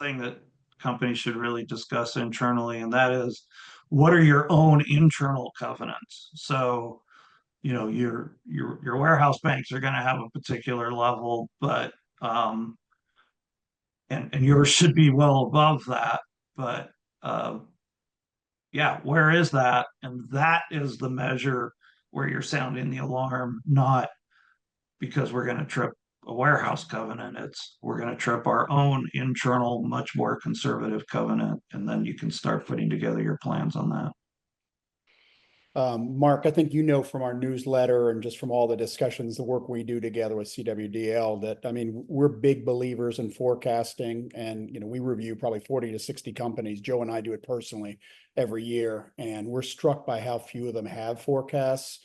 thing that companies should really discuss internally, and that is, what are your own internal covenants? So, your warehouse banks are going to have a particular level, but and yours should be well above that. But yeah, where is that? And that is the measure where you're sounding the alarm, not because we're going to trip a warehouse covenant. It's, we're going to trip our own internal, much more conservative covenant. And then you can start putting together your plans on that. Mark, I think from our newsletter and just from all the discussions, the work we do together with CWDL, that, I mean, we're big believers in forecasting, and, we review probably 40 to 60 companies. Joe and I do it personally every year, and we're struck by how few of them have forecasts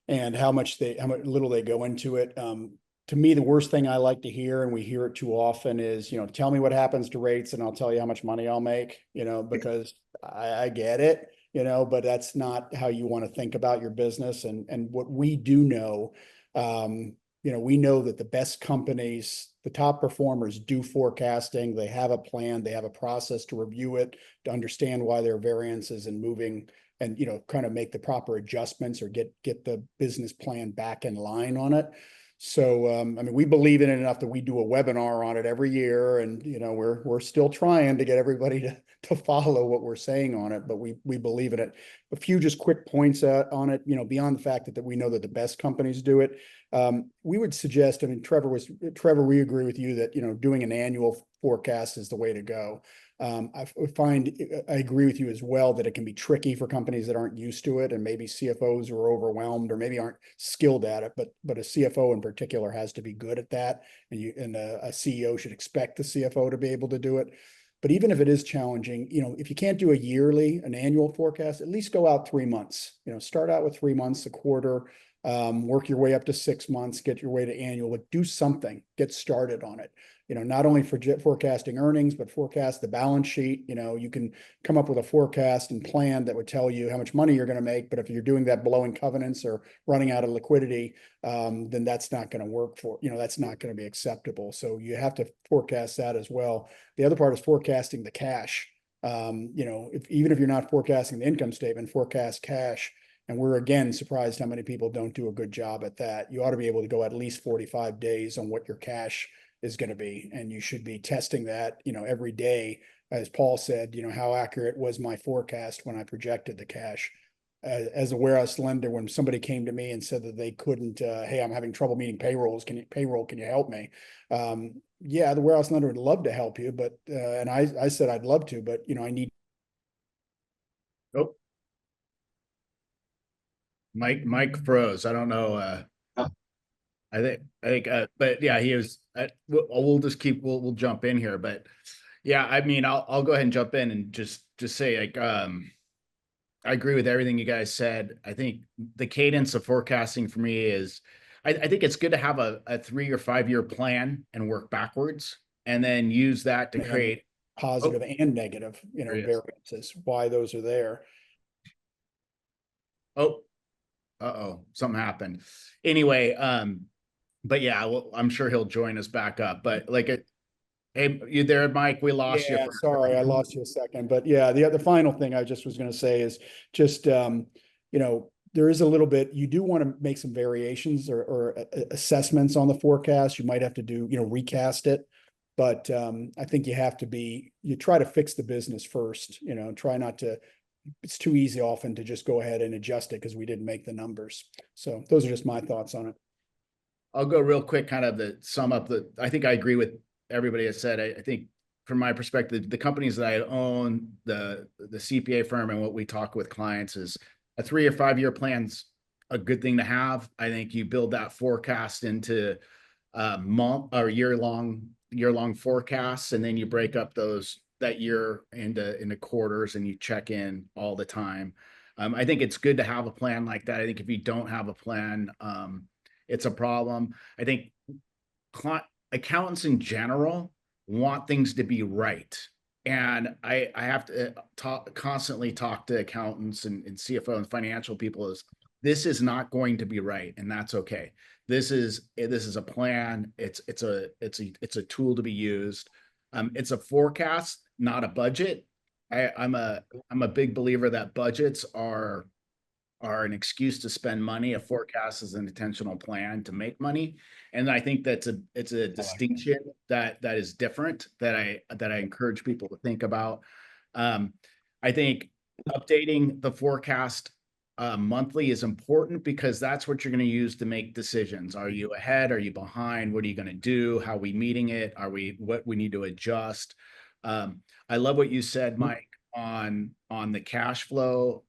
and how little they go into it. To me, the worst thing I like to hear, and we hear it too often, is, tell me what happens to rates and I'll tell you how much money I'll make, because I get it, but that's not how you want to think about your business. And what we do know, we know that the best companies, the top performers, do forecasting. They have a plan, they have a process to review it, to understand why there are variances and moving, and, kind of make the proper adjustments, or get the business plan back in line on it. So, I mean, we believe in it enough that we do a webinar on it every year, and, we're still trying to get everybody to follow what we're saying on it, but we believe in it. A few just quick points on it, beyond the fact that we know that the best companies do it. We would suggest, I mean, Trevor, we agree with you that, doing an annual forecast is the way to go. I agree with you as well that it can be tricky for companies that aren't used to it, and maybe CFOs are overwhelmed or maybe aren't skilled at it, but a CFO in particular has to be good at that. And a CEO should expect the CFO to be able to do it. But even if it is challenging, if you can't do an annual forecast, at least go out 3 months. Start out with 3 months, a quarter, work your way up to 6 months, get your way to annual, but do something, get started on it. Not only for forecasting earnings, but forecast the balance sheet. You can come up with a forecast and plan that would tell you how much money you're going to make. But if you're doing that blowing covenants or running out of liquidity, then that's not going to work that's not going to be acceptable. So you have to forecast that as well. The other part is forecasting the cash. Even if you're not forecasting the income statement, forecast cash. And we're again surprised how many people don't do a good job at that. You ought to be able to go at least 45 days on what your cash is going to be. And you should be testing that, every day. As Paul said, how accurate was my forecast when I projected the cash? As a warehouse lender, when somebody came to me and said that they couldn't, hey, I'm having trouble meeting payrolls. Can you help me? Yeah, the warehouse lender would love to help you, but, and I said, I'd love to, but I need. Oh. Mike froze. I don't know. I think, but yeah, he was, we'll just we'll jump in here, but yeah, I mean, I'll go ahead and jump in and just say, like, I agree with everything you guys said. I think the cadence of forecasting for me is, I think it's good to have a 3 or 5 year plan and work backwards, and then use that to create positive and negative, variances, why those are there. Oh, something happened. Anyway, but yeah, well, I'm sure he'll join us back up. But hey, you there, Mike? We lost you. Sorry, I lost you a second. But yeah, the final thing I just was going to say is just, there is a little bit, you do want to make some variations or assessments on the forecast. You might have to do, recast it. But I think you try to fix the business first, try not to, it's too easy often to just go ahead and adjust it because we didn't make the numbers. So those are just my thoughts on it. I'll go real quick, kind of sum up I think I agree with everybody has said. I think from my perspective, the companies that I own, the CPA firm, and what we talk with clients is a 3 or 5 year plan's a good thing to have. I think you build that forecast into month or year long forecasts, and then you break up that year into quarters, and you check in all the time. I think it's good to have a plan like that. I think if you don't have a plan, it's a problem. I think accountants in general want things to be right. And I have to constantly talk to accountants and CFO and financial people this is not going to be right. And that's okay. This is a plan. It's a tool to be used. It's a forecast, not a budget. I'm a big believer that budgets are an excuse to spend money. A forecast is an intentional plan to make money. And I think it's a distinction that is different that I encourage people to think about. I think updating the forecast monthly is important because that's what you're going to use to make decisions. Are you ahead? Are you behind? What are you going to do? How are we meeting it? What we need to adjust? I love what you said, Mike, on the cash flow.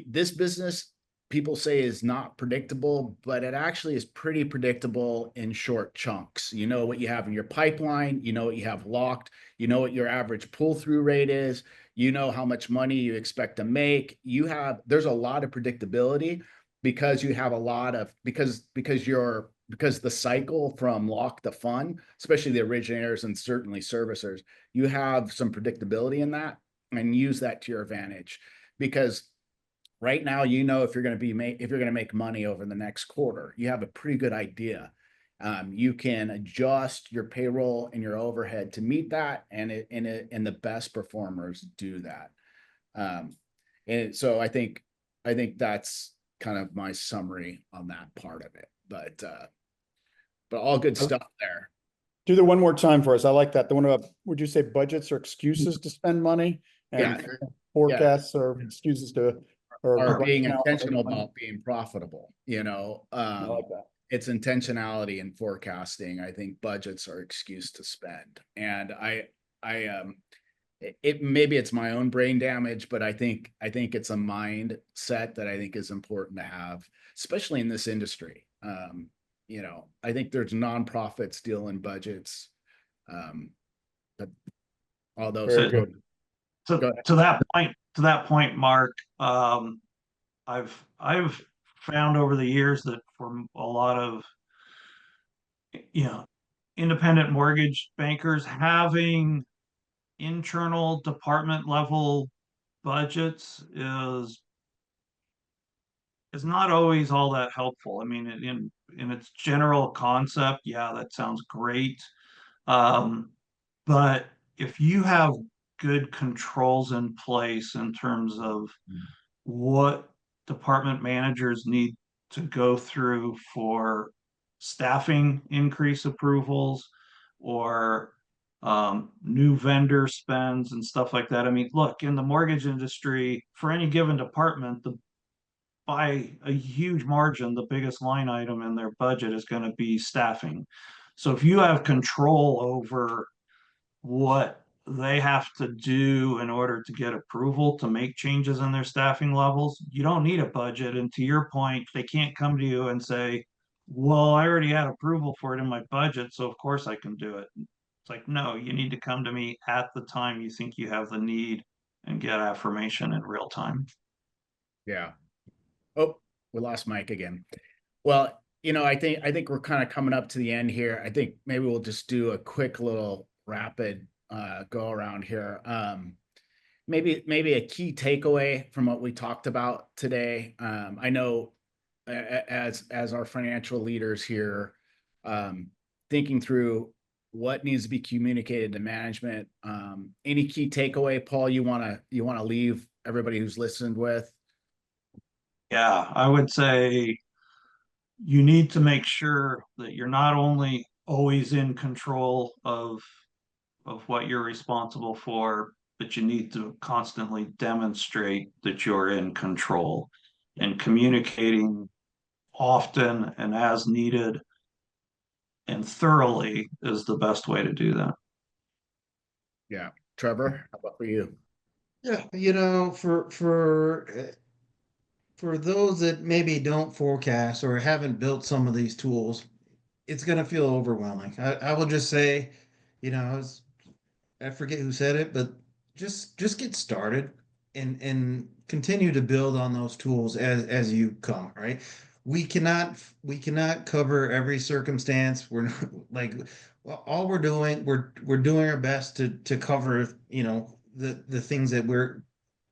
This business, people say, is not predictable, but it actually is pretty predictable in short chunks. You know what you have in your pipeline, you know what you have locked, you know what your average pull-through rate is, you know how much money you expect to make. There's a lot of predictability because you have a lot of, because the cycle from lock to fund, especially the originators and certainly servicers, you have some predictability in that, and use that to your advantage. Because right now, if you're going to make money over the next quarter, you have a pretty good idea. You can adjust your payroll and your overhead to meet that, and the best performers do that. And so I think that's kind of my summary on that part of it. But all good stuff there. Do the one more time for us. I like that. The one about, would you say budgets are excuses to spend money? And forecasts are excuses to Or right being now, intentional about being profitable, you know, I like that. it's intentionality in forecasting. I think budgets are excuse to spend. And it maybe it's my own brain damage, but I think it's a mindset that I think is important to have, especially in this industry. You know, I think there's nonprofits dealing budgets. But although Very So- good. Go To, ahead. to that point, Mark, I've found over the years that for a lot of, you know, independent mortgage bankers, having internal department level budgets is not always all that helpful. I mean, in its general concept, yeah, that sounds great. But if you have good controls in place in terms of what department managers need to go through for staffing increase approvals or new vendor spends and stuff like that. I mean, look, in the mortgage industry, for any given department, by a huge margin, the biggest line item in their budget is going to be staffing. So if you have control over what they have to do in order to get approval to make changes in their staffing levels, you don't need a budget. And to your point, they can't come to you and say, well, I already had approval for it in my budget, so of course I can do it. It's like, no, you need to come to me at the time you think you have the need and get affirmation in real time. Yeah. Oh, we lost Mike again. Well, you know, I think we're kind of coming up to the end here. I think maybe we'll just do a quick little rapid go around here. Maybe a key takeaway from what we talked about today. I know as our financial leaders here, thinking through what needs to be communicated to management. Any key takeaway, Paul, you wanna leave everybody who's listened with? Yeah, I would say you need to make sure that you're not only always in control of what you're responsible for, but you need to constantly demonstrate that you're in control, and communicating often and as needed and thoroughly is the best way to do that. Yeah. Trevor, how about for you? Yeah, you know, for those that maybe don't forecast or haven't built some of these tools, it's going to feel overwhelming. I will just say, you know, I forget who said it, but just get started and continue to build on those tools as you come, right? We cannot cover every circumstance. We're not, like, well, all we're doing our best to cover, you know, the things that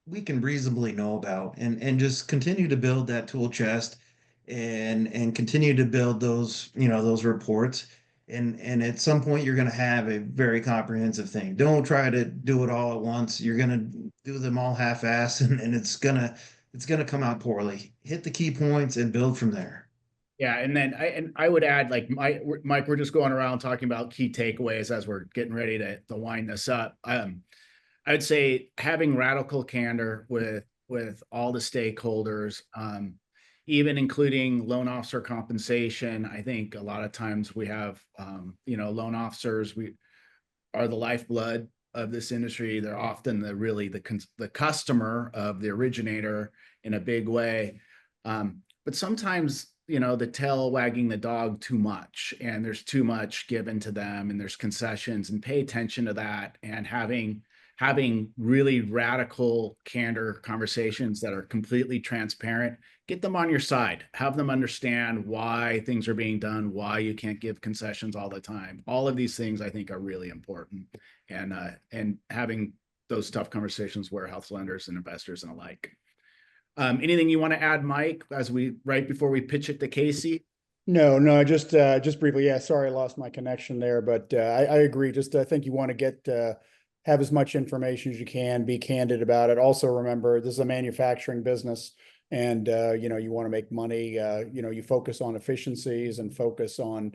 we can reasonably know about, and just continue to build that tool chest and continue to build those, you know, those reports. And at some point you're going to have a very comprehensive thing. Don't try to do it all at once. You're going to do them all half-assed, and it's going to come out poorly. Hit the key points and build from there. Yeah, and then I would add, like, Mike, we're just going around talking about key takeaways as we're getting ready to wind this up. I'd say having radical candor with all the stakeholders, even including loan officer compensation. I think a lot of times we have, you know, loan officers, we are the lifeblood of this industry. They're often the customer of the originator in a big way. But sometimes, you know, the tail wagging the dog too much, and there's too much given to them, and there's concessions, and pay attention to that, and having really radical candor conversations that are completely transparent. Get them on your side, have them understand why things are being done, why you can't give concessions all the time. All of these things I think are really important, and having those tough conversations with warehouse lenders and investors and alike. Anything you want to add, Mike, right before we pitch it to Casey? No, just briefly. Yeah, sorry, I lost my connection there, but I agree. Just I think you want to have as much information as you can, be candid about it. Also remember, this is a manufacturing business, and you know, you want to make money. You know, you focus on efficiencies and focus on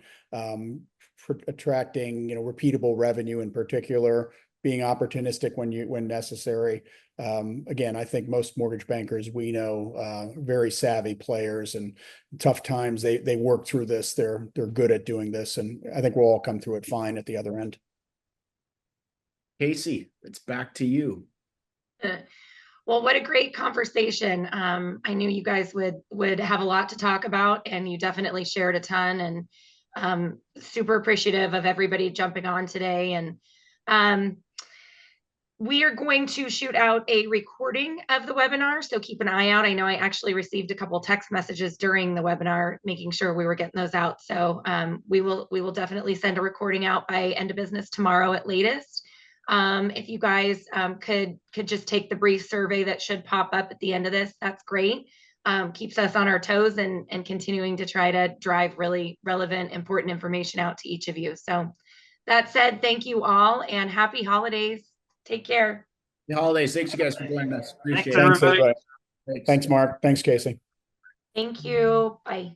attracting, you know, repeatable revenue in particular. being opportunistic when necessary. Again, I think most mortgage bankers we know, very savvy players, and tough times, they work through this. They're good at doing this, and I think we'll all come through it fine at the other end. Casey, it's back to you. Well, what a great conversation. I knew you guys would have a lot to talk about, and you definitely shared a ton, and super appreciative of everybody jumping on today. And we are going to shoot out a recording of the webinar, so keep an eye out. I know I actually received a couple text messages during the webinar, making sure we were getting those out. So we will definitely send a recording out by end of business tomorrow at latest. If you guys could just take the brief survey that should pop up at the end of this, that's great. Keeps us on our toes and continuing to try to drive really relevant, important information out to each of you. So that said, thank you all and happy holidays. Take care. Happy holidays. Thanks you guys for joining us. Appreciate Thanks, it. Thanks, everybody. everybody. Thanks, Mark. Thanks, Casey. Thank you. Bye.